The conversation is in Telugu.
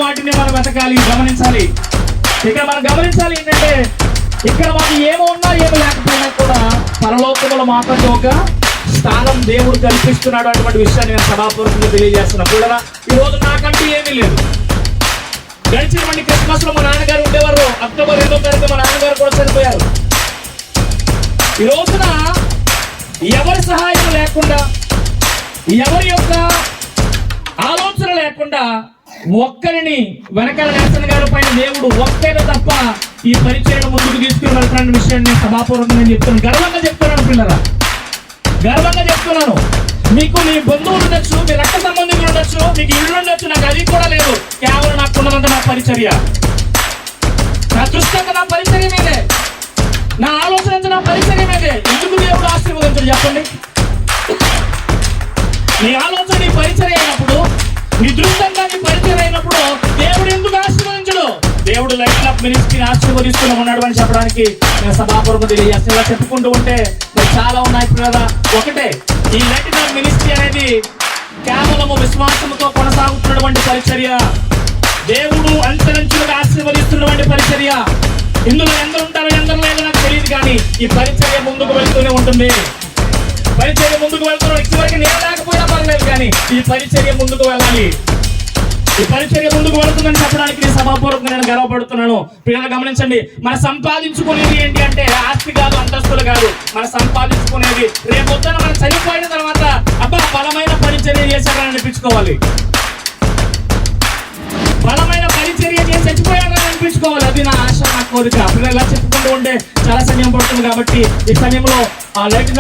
వాటిని మనం వెతకాలి, గమనించాలి. ఇక్కడ మనం గమనించాలి ఏంటంటే, ఇక్కడ మాకు ఏమో ఉన్నా ఏమి లేకపోయినా కూడా పరలోకములో మాత్రం ఒక స్థానం దేవుడు కల్పిస్తున్నాడు అటువంటి విషయాన్ని నేను సభాపూర్వకంగా తెలియజేస్తున్నా. కూడా ఈ రోజు నాకంటూ ఏమీ లేదు. గడిచినటువంటి క్రిస్మస్ లో మా నాన్నగారు ఉండేవారు. అక్టోబర్ 2వ తారీఖు మా నాన్నగారు కూడా చనిపోయారు. ఈ రోజున ఎవరి సహాయం లేకుండా, ఎవరి యొక్క ఆలోచన లేకుండా ఒక్కరిని వెనకాల నేర్చన గారి పైన దేవుడు ఒక్కరే తప్ప ఈ పరిచయం ముందుకు తీసుకుని వెళ్తున్న విషయాన్ని సభాపూర్వకంగా నేను చెప్తున్నాను. గర్వంగా చెప్తున్నాను పిల్లరా, గర్వంగా చెప్తున్నాను. మీకు మీ బంధువులు ఉండొచ్చు, మీ రక్త సంబంధికులు ఉండొచ్చు, మీకు ఇల్లు ఉండొచ్చు, నాకు అది కూడా లేదు. కేవలం నాకు ఉన్నదంతా నా పరిచర్య, నా దృష్టి అంతా నా పరిచర్య మీదే, నా ఆలోచన అంతా నా పరిచర్య మీదే. ఎందుకు దేవుడు ఆశీర్వదించడు చెప్పండి? నీ ఆలోచన నీ పరిచర్య అయినప్పుడు, నీ దృష్టి అంతా నీ పరిచర్య అయినప్పుడు దేవుడు ఎందుకు ఆశీర్వదించడు? దేవుడు లైట్ ఆఫ్ మినిస్ట్రీని ఆశీర్వదిస్తూనే ఉన్నాడు అని చెప్పడానికి నేను సభాపూర్వకంగా తెలియజేస్తాను. ఇలా చెప్పుకుంటూ ఉంటే మరి చాలా ఉన్నాయి కదా. ఒకటే, ఈ లైట్ ఆఫ్ మినిస్ట్రీ అనేది కేవలము విశ్వాసంతో కొనసాగుతున్నటువంటి పరిచర్య, దేవుడు అంచెలంచెలుగా ఆశీర్వదిస్తున్నటువంటి పరిచర్య. ఇందులో ఎందరు ఉంటారో ఎందరు లేదో నాకు తెలియదు, కానీ ఈ పరిచర్య ముందుకు వెళ్తూనే ఉంటుంది. పరిచర్య ముందుకు వెళ్తున్నాం. ఇప్పటివరకు నేను లేకపోయినా పర్లేదు, కానీ ఈ పరిచర్య ముందుకు వెళ్ళాలి. ఈ పరిచర్య ముందుకు వెళుతుందని చెప్పడానికి నేను సభాపూర్వకంగా నేను గర్వపడుతున్నాను. పిల్లలు గమనించండి, మనం సంపాదించుకునేది ఏంటి అంటే ఆస్తి కాదు, అంతస్తులు కాదు. మనం సంపాదించుకునేది రేపు పొద్దున మనం చనిపోయిన తర్వాత అబ్బా బలమైన పరిచర్య చేశారని అనిపించుకోవాలి, బలమైన పరిచర్య చేసి చచ్చిపోయారని అనిపించుకోవాలి. అది నా ఆశ, నా కోరిక. పిల్లలు ఇలా చెప్పుకుంటూ ఉంటే చాలా సమయం పడుతుంది. కాబట్టి ఈ సమయంలో ఆ లైట్